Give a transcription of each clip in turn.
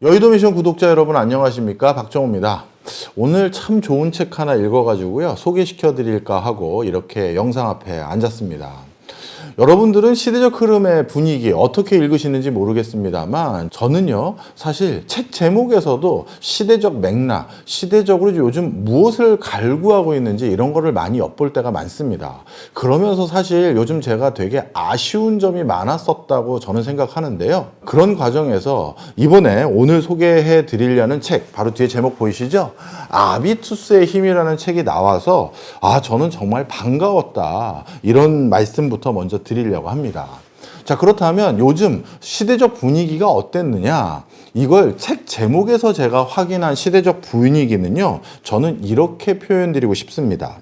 여의도 미션 구독자 여러분 안녕하십니까? 박정호입니다. 오늘 참 좋은 책 하나 읽어가지고요. 소개시켜 드릴까 하고 이렇게 영상 앞에 앉았습니다. 여러분들은 시대적 흐름의 분위기 어떻게 읽으시는지 모르겠습니다만 저는요 사실 책 제목에서도 시대적 맥락, 시대적으로 요즘 무엇을 갈구하고 있는지 이런 거를 많이 엿볼 때가 많습니다. 그러면서 사실 요즘 제가 되게 아쉬운 점이 많았었다고 저는 생각하는데요. 그런 과정에서 이번에 오늘 소개해 드리려는 책, 바로 뒤에 제목 보이시죠? 아비투스의 힘이라는 책이 나와서 저는 정말 반가웠다, 이런 말씀부터 먼저 드리려고 합니다. 자, 그렇다면 요즘 시대적 분위기가 어땠느냐? 이걸 책 제목에서 제가 확인한 시대적 분위기는요, 저는 이렇게 표현드리고 싶습니다.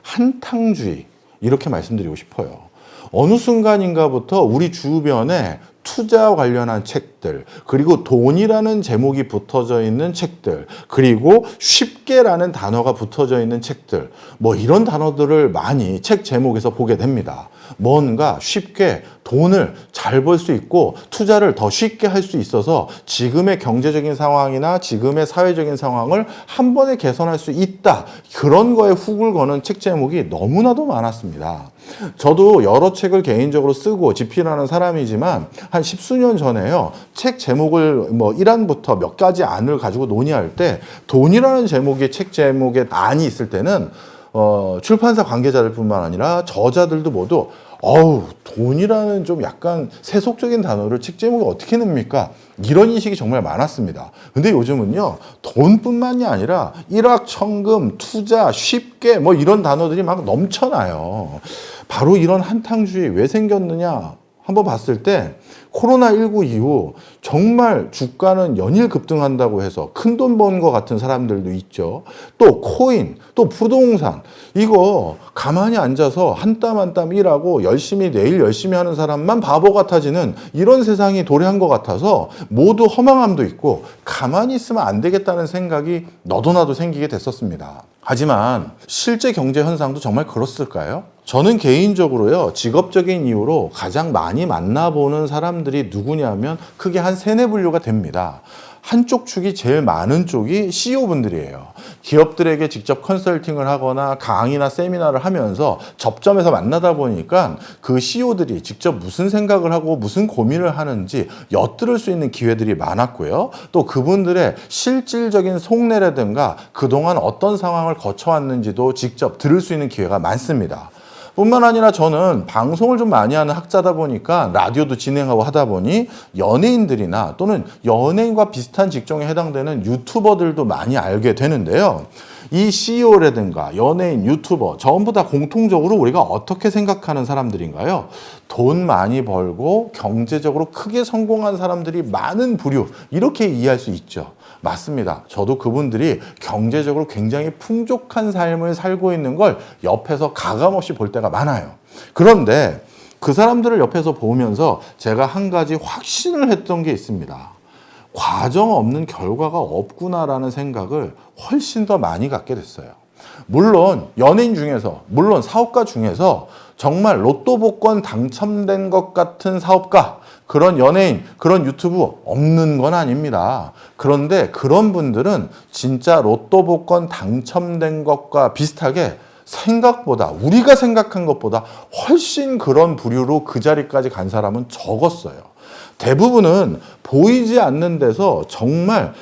한탕주의, 이렇게 말씀드리고 싶어요. 어느 순간인가부터 우리 주변에 투자 관련한 책들, 그리고 돈이라는 제목이 붙어져 있는 책들, 그리고 쉽게라는 단어가 붙어져 있는 책들, 이런 단어들을 많이 책 제목에서 보게 됩니다. 뭔가 쉽게 돈을 잘 벌 수 있고 투자를 더 쉽게 할 수 있어서 지금의 경제적인 상황이나 지금의 사회적인 상황을 한 번에 개선할 수 있다, 그런 거에 훅을 거는 책 제목이 너무나도 많았습니다. 저도 여러 책을 개인적으로 쓰고 집필하는 사람이지만 한 십수년 전에요, 책 제목을 1안부터 몇 가지 안을 가지고 논의할 때 돈이라는 제목의 책 제목에 안이 있을 때는 출판사 관계자들 뿐만 아니라 저자들도 모두 돈이라는 좀 약간 세속적인 단어를 책 제목에 어떻게 냅니까? 이런 인식이 정말 많았습니다. 근데 요즘은요, 돈뿐만이 아니라 일확천금, 투자, 쉽게 이런 단어들이 막 넘쳐나요. 바로 이런 한탕주의 왜 생겼느냐 한번 봤을 때, 코로나19 이후 정말 주가는 연일 급등한다고 해서 큰돈 번 것 같은 사람들도 있죠. 또 코인, 또 부동산, 이거 가만히 앉아서 한 땀 한 땀 일하고 내일 열심히 하는 사람만 바보 같아지는 이런 세상이 도래한 것 같아서 모두 허망함도 있고 가만히 있으면 안 되겠다는 생각이 너도나도 생기게 됐었습니다. 하지만 실제 경제 현상도 정말 그렇을까요? 저는 개인적으로요, 직업적인 이유로 가장 많이 만나보는 사람들이 누구냐면 크게 한 세네 분류가 됩니다. 한쪽 축이 제일 많은 쪽이 CEO분들이에요. 기업들에게 직접 컨설팅을 하거나 강의나 세미나를 하면서 접점에서 만나다 보니까 그 CEO들이 직접 무슨 생각을 하고 무슨 고민을 하는지 엿들을 수 있는 기회들이 많았고요. 또 그분들의 실질적인 속내라든가 그동안 어떤 상황을 거쳐왔는지도 직접 들을 수 있는 기회가 많습니다. 뿐만 아니라 저는 방송을 좀 많이 하는 학자다 보니까 라디오도 진행하고 하다 보니 연예인들이나 또는 연예인과 비슷한 직종에 해당되는 유튜버들도 많이 알게 되는데요. 이 CEO라든가 연예인, 유튜버 전부 다 공통적으로 우리가 어떻게 생각하는 사람들인가요? 돈 많이 벌고 경제적으로 크게 성공한 사람들이 많은 부류, 이렇게 이해할 수 있죠. 맞습니다. 저도 그분들이 경제적으로 굉장히 풍족한 삶을 살고 있는 걸 옆에서 가감없이 볼 때가 많아요. 그런데 그 사람들을 옆에서 보면서 제가 한 가지 확신을 했던 게 있습니다. 과정 없는 결과가 없구나라는 생각을 훨씬 더 많이 갖게 됐어요. 물론 연예인 중에서, 물론 사업가 중에서 정말 로또 복권 당첨된 것 같은 사업가, 그런 연예인, 그런 유튜브 없는 건 아닙니다. 그런데 그런 분들은 진짜 로또 복권 당첨된 것과 비슷하게 생각보다, 우리가 생각한 것보다 훨씬 그런 부류로 그 자리까지 간 사람은 적었어요. 대부분은 보이지 않는 데서 정말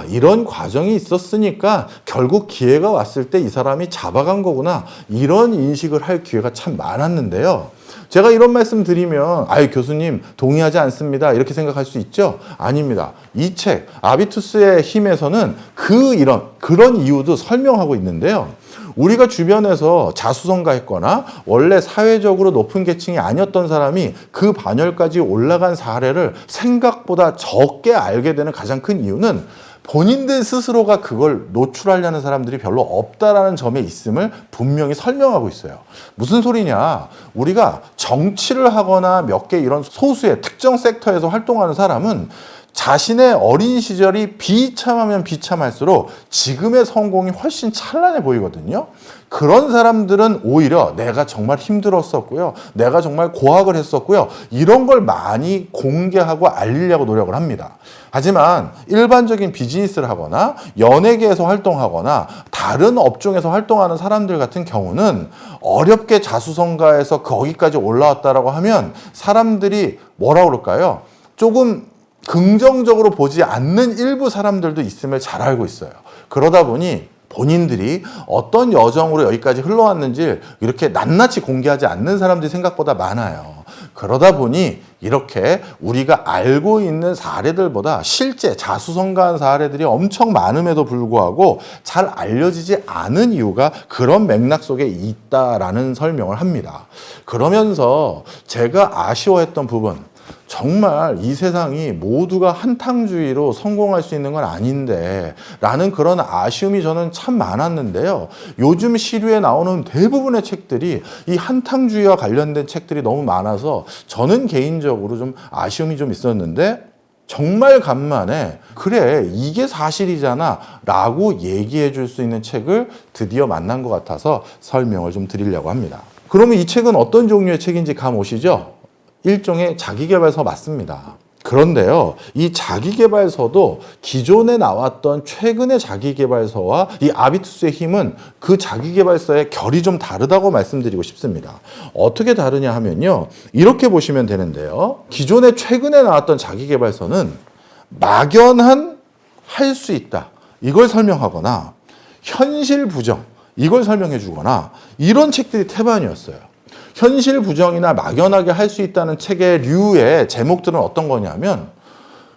이런 과정이 있었으니까 결국 기회가 왔을 때 이 사람이 잡아간 거구나, 이런 인식을 할 기회가 참 많았는데요. 제가 이런 말씀 드리면 교수님 동의하지 않습니다, 이렇게 생각할 수 있죠? 아닙니다. 이 책 아비투스의 힘에서는 그런 이유도 설명하고 있는데요. 우리가 주변에서 자수성가했거나 원래 사회적으로 높은 계층이 아니었던 사람이 그 반열까지 올라간 사례를 생각보다 적게 알게 되는 가장 큰 이유는 본인들 스스로가 그걸 노출하려는 사람들이 별로 없다라는 점에 있음을 분명히 설명하고 있어요. 무슨 소리냐? 우리가 정치를 하거나 몇 개 이런 소수의 특정 섹터에서 활동하는 사람은 자신의 어린 시절이 비참하면 비참할수록 지금의 성공이 훨씬 찬란해 보이거든요. 그런 사람들은 오히려 내가 정말 힘들었었고요. 내가 정말 고학을 했었고요. 이런 걸 많이 공개하고 알리려고 노력을 합니다. 하지만 일반적인 비즈니스를 하거나 연예계에서 활동하거나 다른 업종에서 활동하는 사람들 같은 경우는 어렵게 자수성가해서 거기까지 올라왔다라고 하면 사람들이 뭐라 그럴까요? 조금 긍정적으로 보지 않는 일부 사람들도 있음을 잘 알고 있어요. 그러다 보니 본인들이 어떤 여정으로 여기까지 흘러왔는지 이렇게 낱낱이 공개하지 않는 사람들이 생각보다 많아요. 그러다 보니 이렇게 우리가 알고 있는 사례들보다 실제 자수성가한 사례들이 엄청 많음에도 불구하고 잘 알려지지 않은 이유가 그런 맥락 속에 있다라는 설명을 합니다. 그러면서 제가 아쉬워했던 부분, 정말 이 세상이 모두가 한탕주의로 성공할 수 있는 건 아닌데 라는 그런 아쉬움이 저는 참 많았는데요. 요즘 시류에 나오는 대부분의 책들이 이 한탕주의와 관련된 책들이 너무 많아서 저는 개인적으로 좀 아쉬움이 좀 있었는데 정말 간만에 그래 이게 사실이잖아 라고 얘기해 줄 수 있는 책을 드디어 만난 것 같아서 설명을 좀 드리려고 합니다. 그러면 이 책은 어떤 종류의 책인지 감 오시죠? 일종의 자기계발서 맞습니다. 그런데요, 이 자기계발서도 기존에 나왔던 최근의 자기계발서와 이 아비투스의 힘은 그 자기계발서의 결이 좀 다르다고 말씀드리고 싶습니다. 어떻게 다르냐 하면요, 이렇게 보시면 되는데요. 기존에 최근에 나왔던 자기계발서는 막연한 할 수 있다, 이걸 설명하거나 현실 부정, 이걸 설명해 주거나 이런 책들이 태반이었어요. 현실 부정이나 막연하게 할 수 있다는 책의 류의 제목들은 어떤 거냐면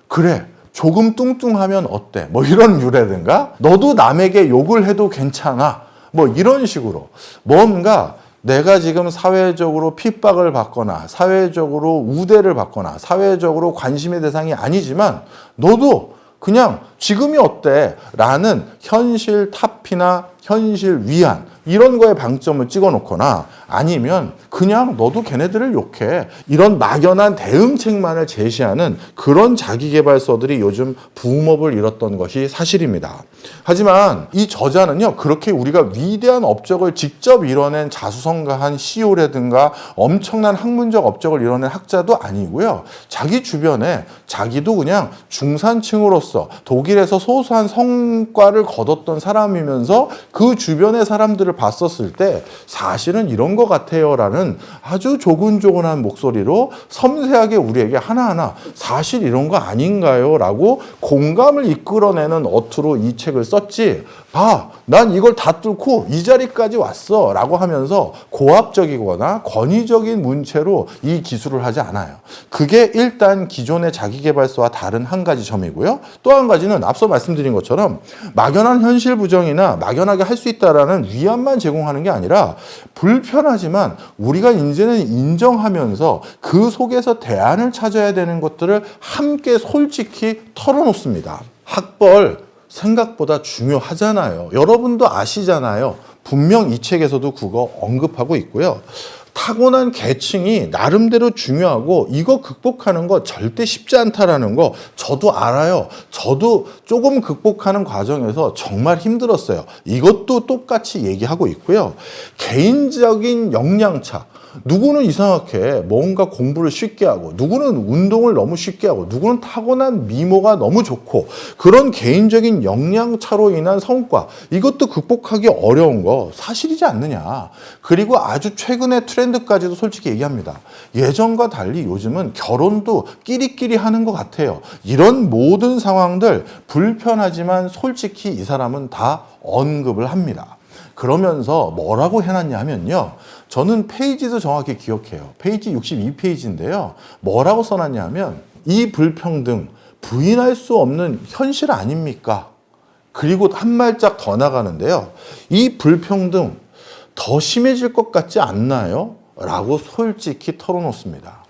그래 조금 뚱뚱하면 어때 뭐 이런 류라든가 너도 남에게 욕을 해도 괜찮아 뭐 이런 식으로 뭔가 내가 지금 사회적으로 핍박을 받거나 사회적으로 우대를 받거나 사회적으로 관심의 대상이 아니지만 너도 그냥 지금이 어때? 라는 현실 탑이나 현실 위안 이런 거에 방점을 찍어 놓거나 아니면 그냥 너도 걔네들을 욕해. 이런 막연한 대응책만을 제시하는 그런 자기계발서들이 요즘 붐업을 이뤘던 것이 사실입니다. 하지만 이 저자는요, 그렇게 우리가 위대한 업적을 직접 이뤄낸 자수성가한 CEO라든가 엄청난 학문적 업적을 이뤄낸 학자도 아니고요. 자기 주변에 자기도 그냥 중산층으로서 독일에서 소소한 성과를 거뒀던 사람이면서 그 주변의 사람들을 봤었을 때 사실은 이런 것 같아요 라는 아주 조근조근한 목소리로 섬세하게 우리에게 하나하나 사실 이런 거 아닌가요? 라고 공감을 이끌어내는 어투로 이 책을 썼지 봐, 난 이걸 다 뚫고 이 자리까지 왔어 라고 하면서 고압적이거나 권위적인 문체로 이 기술을 하지 않아요. 그게 일단 기존의 자기계발서와 다른 한 가지 점이고요. 또 한 가지는 앞서 말씀드린 것처럼 막연한 현실 부정이나 막연하게 할 수 있다라는 위안만 제공하는 게 아니라 불편하지만 우리가 이제는 인정하면서 그 속에서 대안을 찾아야 되는 것들을 함께 솔직히 털어놓습니다. 학벌 생각보다 중요하잖아요. 여러분도 아시잖아요. 분명 이 책에서도 그거 언급하고 있고요. 타고난 계층이 나름대로 중요하고 이거 극복하는 거 절대 쉽지 않다라는 거 저도 알아요. 저도 조금 극복하는 과정에서 정말 힘들었어요. 이것도 똑같이 얘기하고 있고요. 개인적인 역량차. 누구는 이상하게 뭔가 공부를 쉽게 하고 누구는 운동을 너무 쉽게 하고 누구는 타고난 미모가 너무 좋고 그런 개인적인 역량차로 인한 성과 이것도 극복하기 어려운 거 사실이지 않느냐. 그리고 아주 최근의 트렌드까지도 솔직히 얘기합니다. 예전과 달리 요즘은 결혼도 끼리끼리 하는 것 같아요. 이런 모든 상황들 불편하지만 솔직히 이 사람은 다 언급을 합니다. 그러면서 뭐라고 해놨냐 하면요. 저는 페이지도 정확히 기억해요. 페이지 62페이지인데요. 뭐라고 써놨냐 하면 이 불평등 부인할 수 없는 현실 아닙니까? 그리고 한 발짝 더 나가는데요. 이 불평등 더 심해질 것 같지 않나요? 라고 솔직히 털어놓습니다.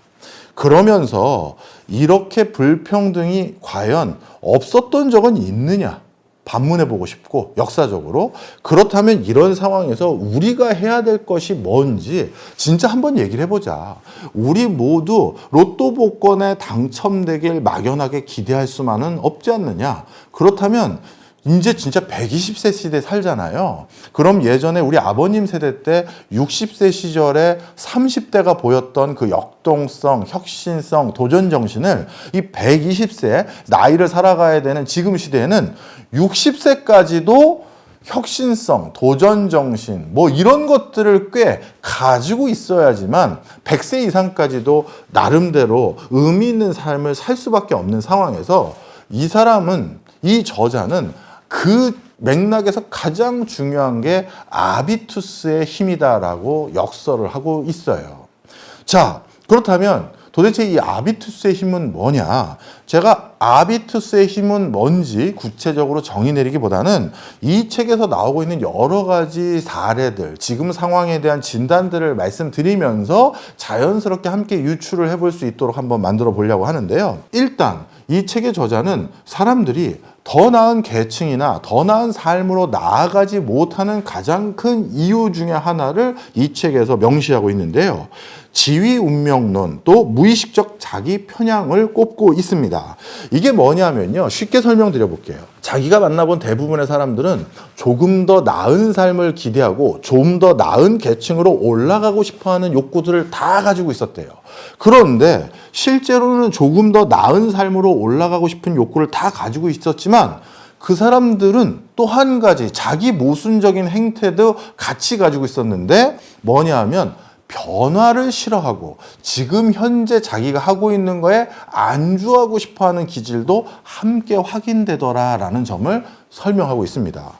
그러면서 이렇게 불평등이 과연 없었던 적은 있느냐? 반문해보고 싶고 역사적으로 그렇다면 이런 상황에서 우리가 해야 될 것이 뭔지 진짜 한번 얘기를 해보자. 우리 모두 로또 복권에 당첨되길 막연하게 기대할 수만은 없지 않느냐. 그렇다면 이제 진짜 120세 시대 살잖아요. 그럼 예전에 우리 아버님 세대 때 60세 시절에 30대가 보였던 그 역동성, 혁신성, 도전 정신을 이 120세 나이를 살아가야 되는 지금 시대에는 60세까지도 혁신성, 도전 정신, 뭐 이런 것들을 꽤 가지고 있어야지만 100세 이상까지도 나름대로 의미 있는 삶을 살 수밖에 없는 상황에서 이 사람은, 이 저자는 그 맥락에서 가장 중요한 게 아비투스의 힘이다라고 역설을 하고 있어요. 자, 그렇다면 도대체 이 아비투스의 힘은 뭐냐? 제가 아비투스의 힘은 뭔지 구체적으로 정의 내리기보다는 이 책에서 나오고 있는 여러 가지 사례들, 지금 상황에 대한 진단들을 말씀드리면서 자연스럽게 함께 유추를 해볼 수 있도록 한번 만들어 보려고 하는데요. 일단 이 책의 저자는 사람들이 더 나은 계층이나 더 나은 삶으로 나아가지 못하는 가장 큰 이유 중에 하나를 이 책에서 명시하고 있는데요. 지위 운명론, 또 무의식적 자기 편향을 꼽고 있습니다. 이게 뭐냐면요. 쉽게 설명드려 볼게요. 자기가 만나본 대부분의 사람들은 조금 더 나은 삶을 기대하고 좀 더 나은 계층으로 올라가고 싶어하는 욕구들을 다 가지고 있었대요. 그런데 실제로는 조금 더 나은 삶으로 올라가고 싶은 욕구를 다 가지고 있었지만 그 사람들은 또 한 가지 자기 모순적인 행태도 같이 가지고 있었는데 뭐냐 하면 변화를 싫어하고 지금 현재 자기가 하고 있는 거에 안주하고 싶어하는 기질도 함께 확인되더라라는 점을 설명하고 있습니다.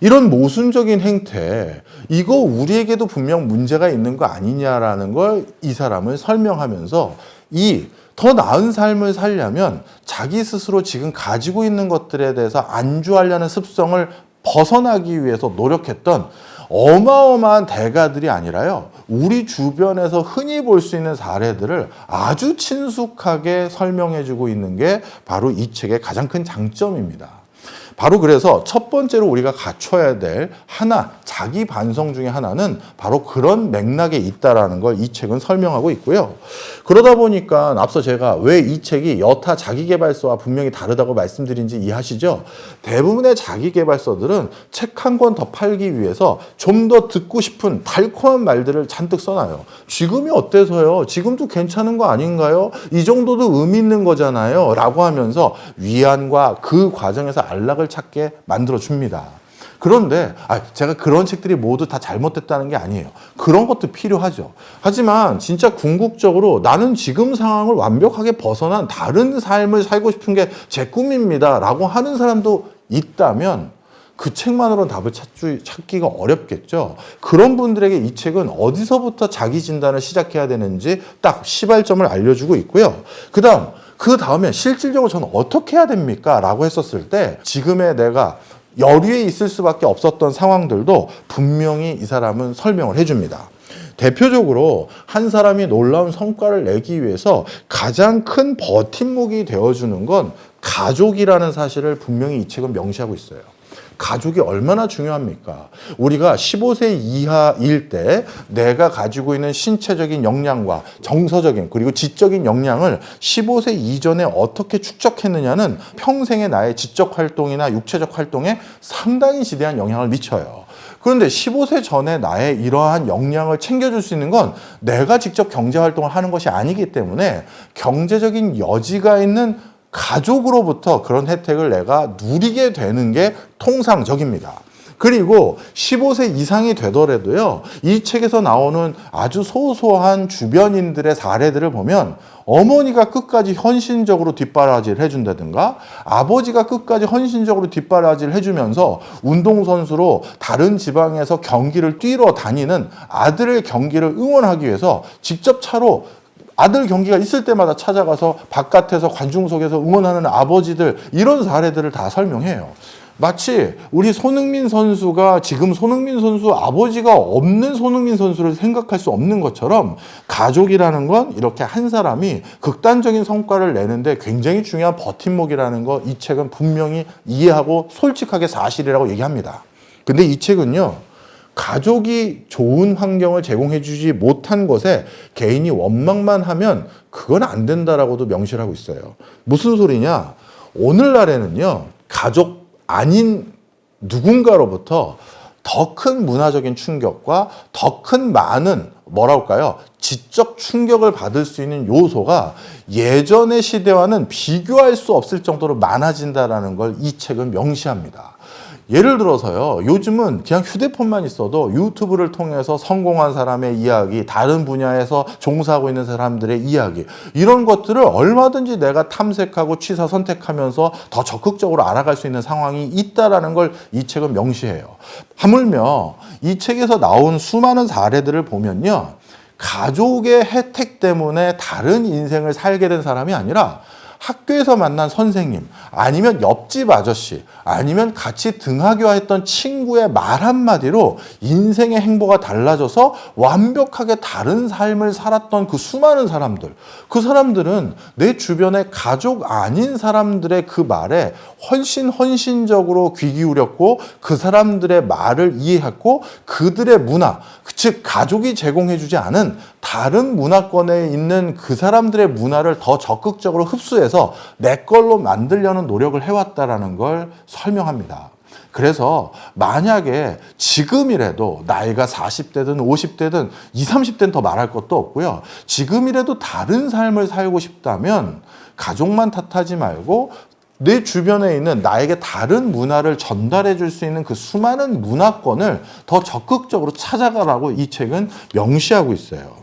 이런 모순적인 행태, 이거 우리에게도 분명 문제가 있는 거 아니냐라는 걸 이 사람은 설명하면서 이 더 나은 삶을 살려면 자기 스스로 지금 가지고 있는 것들에 대해서 안주하려는 습성을 벗어나기 위해서 노력했던 어마어마한 대가들이 아니라요. 우리 주변에서 흔히 볼 수 있는 사례들을 아주 친숙하게 설명해주고 있는 게 바로 이 책의 가장 큰 장점입니다. 바로 그래서 첫 번째로 우리가 갖춰야 될 하나, 자기 반성 중에 하나는 바로 그런 맥락에 있다라는 걸 이 책은 설명하고 있고요. 그러다 보니까 앞서 제가 왜 이 책이 여타 자기계발서와 분명히 다르다고 말씀드린지 이해하시죠? 대부분의 자기계발서들은 책 한 권 더 팔기 위해서 좀 더 듣고 싶은 달콤한 말들을 잔뜩 써놔요. 지금이 어때서요? 지금도 괜찮은 거 아닌가요? 이 정도도 의미 있는 거잖아요. 라고 하면서 위안과 그 과정에서 안락을 찾게 만들어줍니다. 그런데 제가 그런 책들이 모두 다 잘못됐다는 게 아니에요. 그런 것도 필요하죠. 하지만 진짜 궁극적으로 나는 지금 상황을 완벽하게 벗어난 다른 삶을 살고 싶은 게 제 꿈입니다 라고 하는 사람도 있다면 그 책만으로는 답을 찾기가 어렵겠죠. 그런 분들에게 이 책은 어디서부터 자기 진단을 시작해야 되는지 딱 시발점을 알려주고 있고요. 그 다음에 실질적으로 저는 어떻게 해야 됩니까? 라고 했었을 때 지금의 내가 여류에 있을 수밖에 없었던 상황들도 분명히 이 사람은 설명을 해줍니다. 대표적으로 한 사람이 놀라운 성과를 내기 위해서 가장 큰 버팀목이 되어주는 건 가족이라는 사실을 분명히 이 책은 명시하고 있어요. 가족이 얼마나 중요합니까? 우리가 15세 이하일 때 내가 가지고 있는 신체적인 역량과 정서적인 그리고 지적인 역량을 15세 이전에 어떻게 축적했느냐는 평생의 나의 지적 활동이나 육체적 활동에 상당히 지대한 영향을 미쳐요. 그런데 15세 전에 나의 이러한 역량을 챙겨줄 수 있는 건 내가 직접 경제활동을 하는 것이 아니기 때문에 경제적인 여지가 있는 가족으로부터 그런 혜택을 내가 누리게 되는 게 통상적입니다. 그리고 15세 이상이 되더라도요, 이 책에서 나오는 아주 소소한 주변인들의 사례들을 보면 어머니가 끝까지 헌신적으로 뒷바라지를 해준다든가 아버지가 끝까지 헌신적으로 뒷바라지를 해주면서 운동선수로 다른 지방에서 경기를 뛰러 다니는 아들의 경기를 응원하기 위해서 직접 차로 아들 경기가 있을 때마다 찾아가서 바깥에서 관중석에서 응원하는 아버지들, 이런 사례들을 다 설명해요. 마치 우리 손흥민 선수가 지금 손흥민 선수 아버지가 없는 손흥민 선수를 생각할 수 없는 것처럼 가족이라는 건 이렇게 한 사람이 극단적인 성과를 내는데 굉장히 중요한 버팀목이라는 거 이 책은 분명히 이해하고 솔직하게 사실이라고 얘기합니다. 근데 이 책은요, 가족이 좋은 환경을 제공해 주지 못한 것에 개인이 원망만 하면 그건 안 된다라고도 명시를 하고 있어요. 무슨 소리냐? 오늘날에는요, 가족 아닌 누군가로부터 더 큰 문화적인 충격과 더 큰 많은 뭐랄까요? 지적 충격을 받을 수 있는 요소가 예전의 시대와는 비교할 수 없을 정도로 많아진다라는 걸 이 책은 명시합니다. 예를 들어서요, 요즘은 그냥 휴대폰만 있어도 유튜브를 통해서 성공한 사람의 이야기, 다른 분야에서 종사하고 있는 사람들의 이야기, 이런 것들을 얼마든지 내가 탐색하고 취사 선택하면서 더 적극적으로 알아갈 수 있는 상황이 있다라는 걸 이 책은 명시해요. 하물며 이 책에서 나온 수많은 사례들을 보면요, 가족의 혜택 때문에 다른 인생을 살게 된 사람이 아니라 학교에서 만난 선생님, 아니면 옆집 아저씨, 아니면 같이 등하교했던 친구의 말 한마디로 인생의 행보가 달라져서 완벽하게 다른 삶을 살았던 그 수많은 사람들, 그 사람들은 내 주변의 가족 아닌 사람들의 그 말에 훨씬 헌신적으로 귀 기울였고 그 사람들의 말을 이해했고 그들의 문화, 즉 가족이 제공해주지 않은 다른 문화권에 있는 그 사람들의 문화를 더 적극적으로 흡수해서 내 걸로 만들려는 노력을 해왔다라는 걸 설명합니다. 그래서 만약에 지금이라도 나이가 40대든 50대든 20, 30대는 더 말할 것도 없고요. 지금이라도 다른 삶을 살고 싶다면 가족만 탓하지 말고 내 주변에 있는 나에게 다른 문화를 전달해 줄 수 있는 그 수많은 문화권을 더 적극적으로 찾아가라고 이 책은 명시하고 있어요.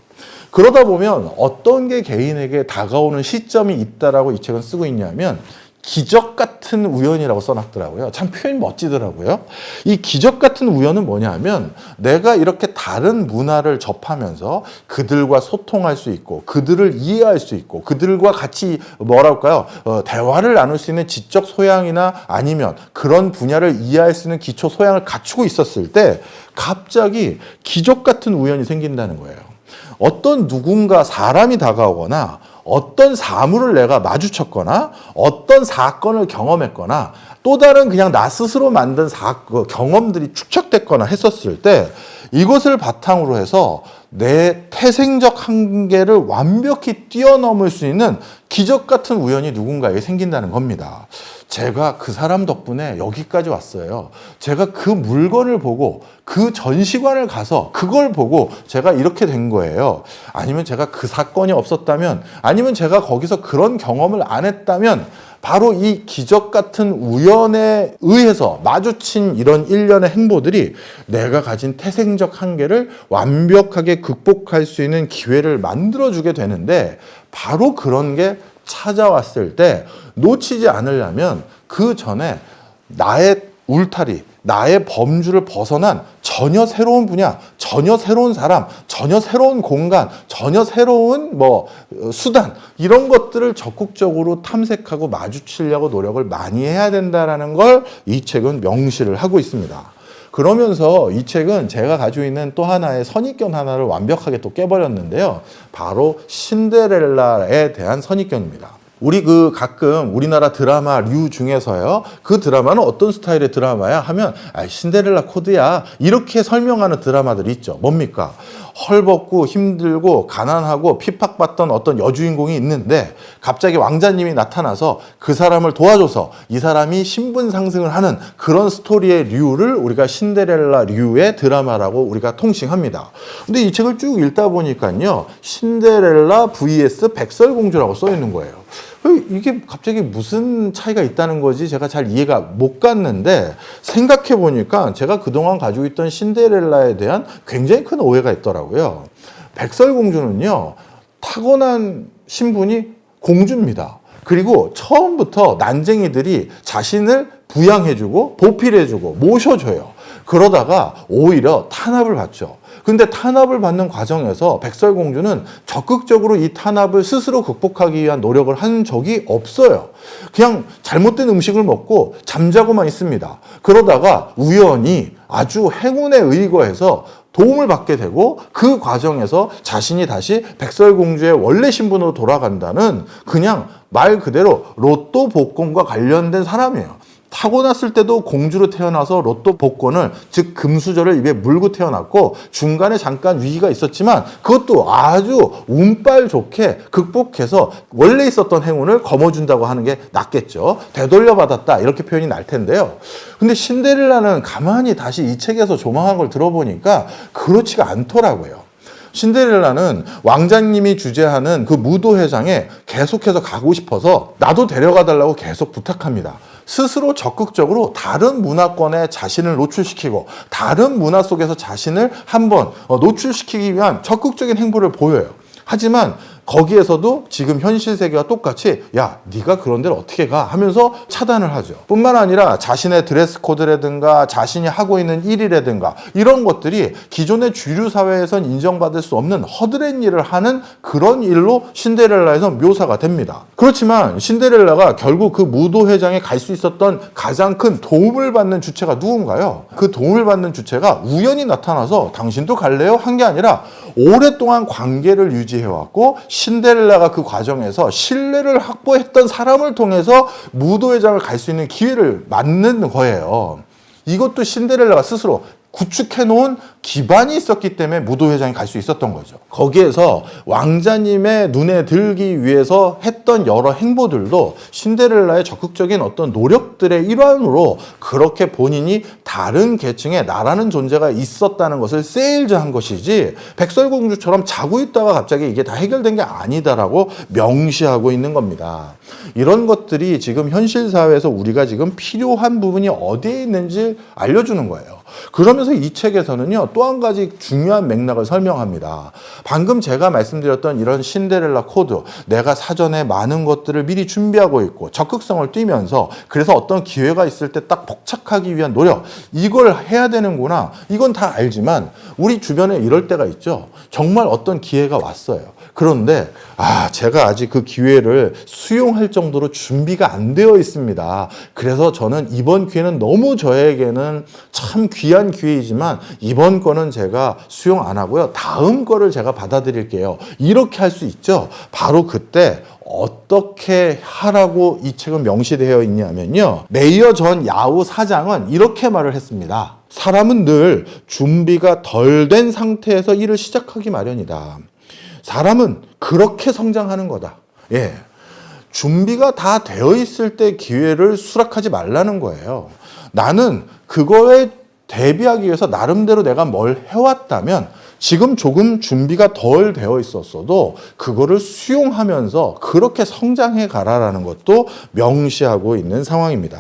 그러다 보면 어떤 게 개인에게 다가오는 시점이 있다라고 이 책은 쓰고 있냐면 기적 같은 우연이라고 써놨더라고요. 참 표현이 멋지더라고요. 이 기적 같은 우연은 뭐냐면 내가 이렇게 다른 문화를 접하면서 그들과 소통할 수 있고 그들을 이해할 수 있고 그들과 같이 뭐랄까요? 대화를 나눌 수 있는 지적 소양이나 아니면 그런 분야를 이해할 수 있는 기초 소양을 갖추고 있었을 때 갑자기 기적 같은 우연이 생긴다는 거예요. 어떤 누군가 사람이 다가오거나 어떤 사물을 내가 마주쳤거나 어떤 사건을 경험했거나 또 다른 그냥 나 스스로 만든 경험들이 축적됐거나 했었을 때 이것을 바탕으로 해서 내 태생적 한계를 완벽히 뛰어넘을 수 있는 기적 같은 우연이 누군가에게 생긴다는 겁니다. 제가 그 사람 덕분에 여기까지 왔어요. 제가 그 물건을 보고 그 전시관을 가서 그걸 보고 제가 이렇게 된 거예요. 아니면 제가 그 사건이 없었다면, 아니면 제가 거기서 그런 경험을 안 했다면 바로 이 기적 같은 우연에 의해서 마주친 이런 일련의 행보들이 내가 가진 태생적 한계를 완벽하게 극복할 수 있는 기회를 만들어주게 되는데, 바로 그런 게 찾아왔을 때 놓치지 않으려면 그 전에 나의 울타리, 나의 범주를 벗어난 전혀 새로운 분야, 전혀 새로운 사람, 전혀 새로운 공간, 전혀 새로운 수단, 이런 것들을 적극적으로 탐색하고 마주치려고 노력을 많이 해야 된다는 걸 이 책은 명시를 하고 있습니다. 그러면서 이 책은 제가 가지고 있는 또 하나의 선입견 하나를 완벽하게 또 깨버렸는데요. 바로 신데렐라에 대한 선입견입니다. 우리 가끔 우리나라 드라마류 중에서요, 그 드라마는 어떤 스타일의 드라마야 하면 신데렐라 코드야 이렇게 설명하는 드라마들이 있죠. 뭡니까? 헐벗고 힘들고 가난하고 핍박받던 어떤 여주인공이 있는데 갑자기 왕자님이 나타나서 그 사람을 도와줘서 이 사람이 신분 상승을 하는 그런 스토리의 류를 우리가 신데렐라 류의 드라마라고 우리가 통칭합니다. 근데 이 책을 쭉 읽다 보니까요, 신데렐라 vs 백설공주라고 써 있는 거예요. 이게 갑자기 무슨 차이가 있다는 거지 제가 잘 이해가 못 갔는데, 생각해 보니까 제가 그동안 가지고 있던 신데렐라에 대한 굉장히 큰 오해가 있더라고요. 백설공주는요, 타고난 신분이 공주입니다. 그리고 처음부터 난쟁이들이 자신을 부양해주고 보필해주고 모셔줘요. 그러다가 오히려 탄압을 받죠. 근데 탄압을 받는 과정에서 백설공주는 적극적으로 이 탄압을 스스로 극복하기 위한 노력을 한 적이 없어요. 그냥 잘못된 음식을 먹고 잠자고만 있습니다. 그러다가 우연히 아주 행운에 의거해서 도움을 받게 되고 그 과정에서 자신이 다시 백설공주의 원래 신분으로 돌아간다는 그냥 말 그대로 로또 복권과 관련된 사람이에요. 타고났을 때도 공주로 태어나서 로또 복권을, 즉 금수저를 입에 물고 태어났고 중간에 잠깐 위기가 있었지만 그것도 아주 운빨 좋게 극복해서 원래 있었던 행운을 거머쥔다고 하는 게 낫겠죠. 되돌려 받았다 이렇게 표현이 날 텐데요. 근데 신데렐라는 가만히 다시 이 책에서 조망한 걸 들어보니까 그렇지가 않더라고요. 신데렐라는 왕자님이 주재하는 그 무도회장에 계속해서 가고 싶어서 나도 데려가 달라고 계속 부탁합니다. 스스로 적극적으로 다른 문화권에 자신을 노출시키고 다른 문화 속에서 자신을 한번 노출시키기 위한 적극적인 행보를 보여요. 하지만 거기에서도 지금 현실 세계와 똑같이 야, 네가 그런 데를 어떻게 가? 하면서 차단을 하죠. 뿐만 아니라 자신의 드레스 코드라든가 자신이 하고 있는 일이라든가 이런 것들이 기존의 주류 사회에선 인정받을 수 없는 허드렛 일을 하는 그런 일로 신데렐라에서 묘사가 됩니다. 그렇지만 신데렐라가 결국 그 무도회장에 갈 수 있었던 가장 큰 도움을 받는 주체가 누군가요? 그 도움을 받는 주체가 우연히 나타나서 당신도 갈래요? 한 게 아니라 오랫동안 관계를 유지해왔고 신데렐라가 그 과정에서 신뢰를 확보했던 사람을 통해서 무도회장을 갈 수 있는 기회를 만드는 거예요. 이것도 신데렐라가 스스로 구축해놓은 기반이 있었기 때문에 무도회장에 갈 수 있었던 거죠. 거기에서 왕자님의 눈에 들기 위해서 했던 여러 행보들도 신데렐라의 적극적인 어떤 노력들의 일환으로 그렇게 본인이 다른 계층의 나라는 존재가 있었다는 것을 세일즈한 것이지 백설공주처럼 자고 있다가 갑자기 이게 다 해결된 게 아니다라고 명시하고 있는 겁니다. 이런 것들이 지금 현실 사회에서 우리가 지금 필요한 부분이 어디에 있는지 알려주는 거예요. 그러면서 이 책에서는요, 또 한 가지 중요한 맥락을 설명합니다. 방금 제가 말씀드렸던 이런 신데렐라 코드, 내가 사전에 많은 것들을 미리 준비하고 있고 적극성을 띠면서 그래서 어떤 기회가 있을 때 딱 복착하기 위한 노력, 이걸 해야 되는구나. 이건 다 알지만 우리 주변에 이럴 때가 있죠. 정말 어떤 기회가 왔어요. 그런데 제가 아직 그 기회를 수용할 정도로 준비가 안 되어 있습니다. 그래서 저는 이번 기회는 너무 저에게는 참 귀한 기회이지만 이번 거는 제가 수용 안 하고요. 다음 거를 제가 받아들일게요. 이렇게 할 수 있죠. 바로 그때 어떻게 하라고 이 책은 명시되어 있냐면요. 메이어 전 야후 사장은 이렇게 말을 했습니다. 사람은 늘 준비가 덜 된 상태에서 일을 시작하기 마련이다. 사람은 그렇게 성장하는 거다. 예. 준비가 다 되어 있을 때 기회를 수락하지 말라는 거예요. 나는 그거에 대비하기 위해서 나름대로 내가 뭘 해왔다면 지금 조금 준비가 덜 되어 있었어도 그거를 수용하면서 그렇게 성장해 가라라는 것도 명시하고 있는 상황입니다.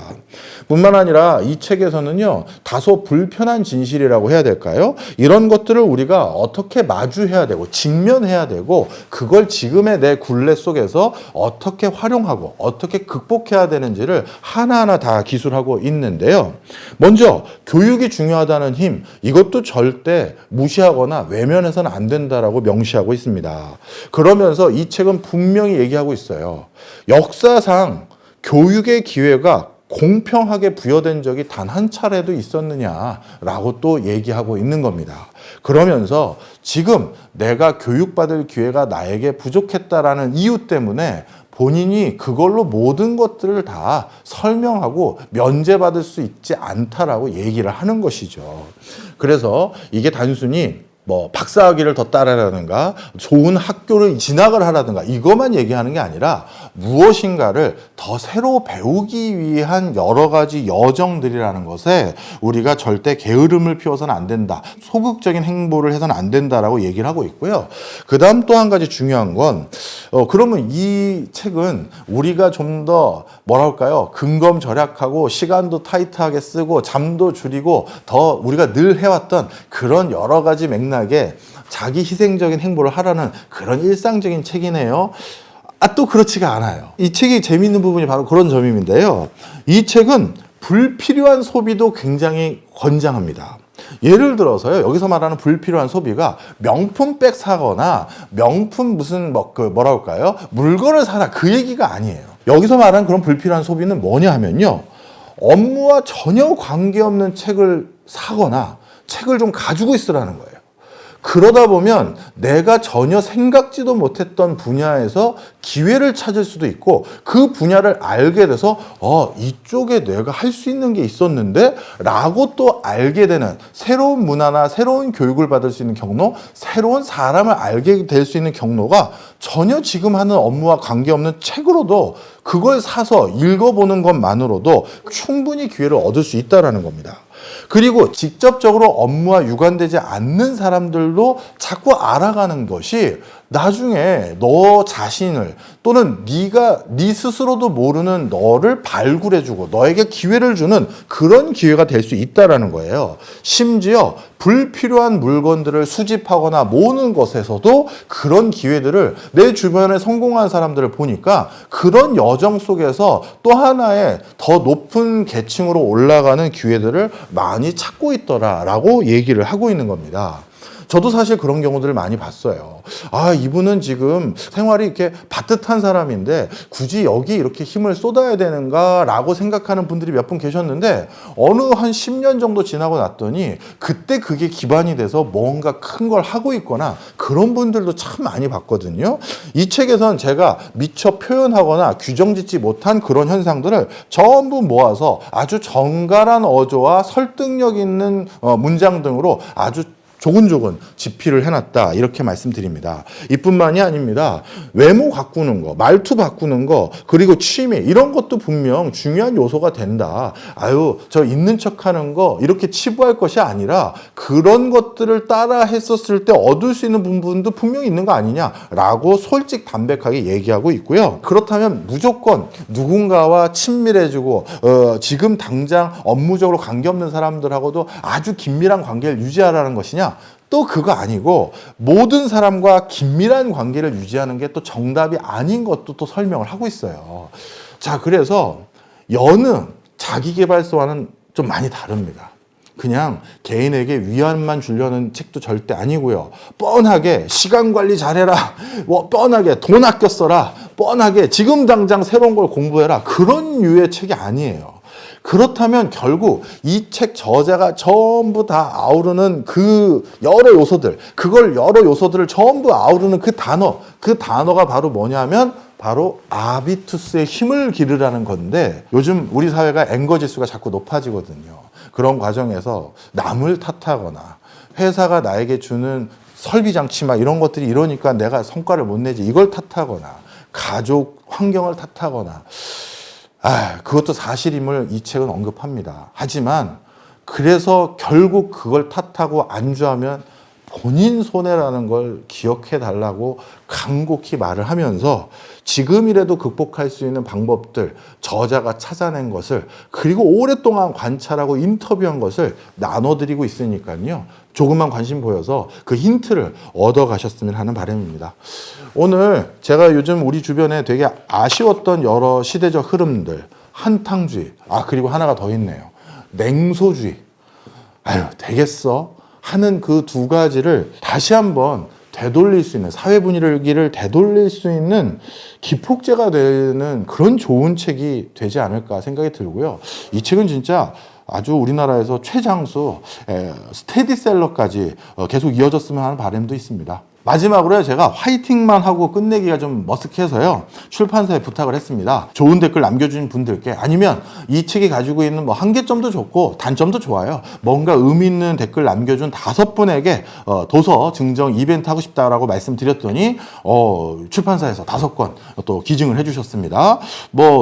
뿐만 아니라 이 책에서는요, 다소 불편한 진실이라고 해야 될까요? 이런 것들을 우리가 어떻게 마주해야 되고 직면해야 되고 그걸 지금의 내 굴레 속에서 어떻게 활용하고 어떻게 극복해야 되는지를 하나하나 다 기술하고 있는데요. 먼저 교육이 중요하다는 힘, 이것도 절대 무시하거나 외면해서는 안 된다라고 명시하고 있습니다. 그러면서 이 책은 분명히 얘기하고 있어요. 역사상 교육의 기회가 공평하게 부여된 적이 단 한 차례도 있었느냐라고 또 얘기하고 있는 겁니다. 그러면서 지금 내가 교육받을 기회가 나에게 부족했다라는 이유 때문에 본인이 그걸로 모든 것들을 다 설명하고 면제받을 수 있지 않다라고 얘기를 하는 것이죠. 그래서 이게 단순히 박사학위를 더 따라라든가 좋은 학교를 진학을 하라든가 이것만 얘기하는 게 아니라 무엇인가를 더 새로 배우기 위한 여러 가지 여정들이라는 것에 우리가 절대 게으름을 피워서는 안 된다. 소극적인 행보를 해서는 안 된다라고 얘기를 하고 있고요. 그 다음 또 한 가지 중요한 건 그러면 이 책은 우리가 좀 더 뭐랄까요? 근검절약하고 시간도 타이트하게 쓰고 잠도 줄이고 더 우리가 늘 해왔던 그런 여러 가지 맥락에 자기 희생적인 행보를 하라는 그런 일상적인 책이네요. 또 그렇지가 않아요. 이 책이 재미있는 부분이 바로 그런 점인데요. 이 책은 불필요한 소비도 굉장히 권장합니다. 예를 들어서요, 여기서 말하는 불필요한 소비가 명품백 사거나 명품 무슨 뭐라 할까요? 물건을 사라, 그 얘기가 아니에요. 여기서 말하는 그런 불필요한 소비는 뭐냐 하면요, 업무와 전혀 관계없는 책을 사거나 책을 좀 가지고 있으라는 거예요. 그러다 보면 내가 전혀 생각지도 못했던 분야에서 기회를 찾을 수도 있고, 그 분야를 알게 돼서 이쪽에 내가 할 수 있는 게 있었는데 라고 또 알게 되는, 새로운 문화나 새로운 교육을 받을 수 있는 경로, 새로운 사람을 알게 될 수 있는 경로가 전혀 지금 하는 업무와 관계없는 책으로도, 그걸 사서 읽어보는 것만으로도 충분히 기회를 얻을 수 있다는 겁니다. 그리고 직접적으로 업무와 유관되지 않는 사람들도 자꾸 알아가는 것이 나중에 너 자신을, 또는 네 스스로도 모르는 너를 발굴해주고 너에게 기회를 주는 그런 기회가 될 수 있다는 거예요. 심지어 불필요한 물건들을 수집하거나 모으는 것에서도 그런 기회들을, 내 주변에 성공한 사람들을 보니까 그런 여정 속에서 또 하나의 더 높은 계층으로 올라가는 기회들을 많이 찾고 있더라라고 얘기를 하고 있는 겁니다. 저도 사실 그런 경우들을 많이 봤어요. 이분은 지금 생활이 이렇게 바듯한 사람인데 굳이 여기 이렇게 힘을 쏟아야 되는가 라고 생각하는 분들이 몇 분 계셨는데, 어느 한 10년 정도 지나고 났더니 그때 그게 기반이 돼서 뭔가 큰 걸 하고 있거나, 그런 분들도 참 많이 봤거든요. 이 책에선 제가 미처 표현하거나 규정짓지 못한 그런 현상들을 전부 모아서 아주 정갈한 어조와 설득력 있는 문장 등으로 아주 조근조근 집필을 해놨다, 이렇게 말씀드립니다. 이뿐만이 아닙니다. 외모 가꾸는 거, 말투 바꾸는 거, 그리고 취미, 이런 것도 분명 중요한 요소가 된다. 저 있는 척하는 거 이렇게 치부할 것이 아니라 그런 것들을 따라 했었을 때 얻을 수 있는 부분도 분명히 있는 거 아니냐라고 솔직 담백하게 얘기하고 있고요. 그렇다면 무조건 누군가와 친밀해지고 지금 당장 업무적으로 관계없는 사람들하고도 아주 긴밀한 관계를 유지하라는 것이냐? 또 그거 아니고, 모든 사람과 긴밀한 관계를 유지하는 게 또 정답이 아닌 것도 또 설명을 하고 있어요. 자, 그래서 여는 자기계발서와는 좀 많이 다릅니다. 그냥 개인에게 위안만 주려는 책도 절대 아니고요. 뻔하게 시간 관리 잘해라, 뻔하게 돈 아껴 써라, 뻔하게 지금 당장 새로운 걸 공부해라, 그런 유의 책이 아니에요. 그렇다면 결국 이 책 저자가 전부 다 아우르는 그 여러 요소들을 전부 아우르는 그 단어가 바로 뭐냐면 바로 아비투스의 힘을 기르라는 건데, 요즘 우리 사회가 앵거 지수가 자꾸 높아지거든요. 그런 과정에서 남을 탓하거나 회사가 나에게 주는 설비 장치 이런 것들이 이러니까 내가 성과를 못 내지, 이걸 탓하거나 가족 환경을 탓하거나, 그것도 사실임을 이 책은 언급합니다. 하지만 그래서 결국 그걸 탓하고 안주하면 본인 손해라는 걸 기억해 달라고 간곡히 말을 하면서, 지금이라도 극복할 수 있는 방법들, 저자가 찾아낸 것을, 그리고 오랫동안 관찰하고 인터뷰한 것을 나눠드리고 있으니까요. 조금만 관심 보여서 그 힌트를 얻어가셨으면 하는 바람입니다. 오늘 제가 요즘 우리 주변에 되게 아쉬웠던 여러 시대적 흐름들, 한탕주의, 그리고 하나가 더 있네요. 냉소주의. 되겠어? 하는 그 두 가지를 다시 한번 되돌릴 수 있는, 사회 분위기를 되돌릴 수 있는 기폭제가 되는 그런 좋은 책이 되지 않을까 생각이 들고요. 이 책은 진짜 아주 우리나라에서 최장수 스테디셀러까지 계속 이어졌으면 하는 바람도 있습니다. 마지막으로 제가 화이팅만 하고 끝내기가 좀 머쓱해서요, 출판사에 부탁을 했습니다. 좋은 댓글 남겨주신 분들께, 아니면 이 책이 가지고 있는 한계점도 좋고 단점도 좋아요, 뭔가 의미 있는 댓글 남겨준 5분에게 도서 증정 이벤트 하고 싶다라고 말씀드렸더니 출판사에서 5권 또 기증을 해주셨습니다.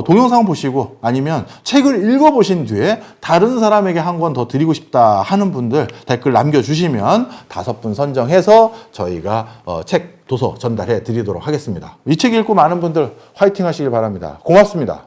동영상 보시고 아니면 책을 읽어보신 뒤에 다른 사람에게 한 권 더 드리고 싶다 하는 분들 댓글 남겨주시면 5분 선정해서 저희가 책 도서 전달해 드리도록 하겠습니다. 이 책 읽고 많은 분들 화이팅 하시길 바랍니다. 고맙습니다.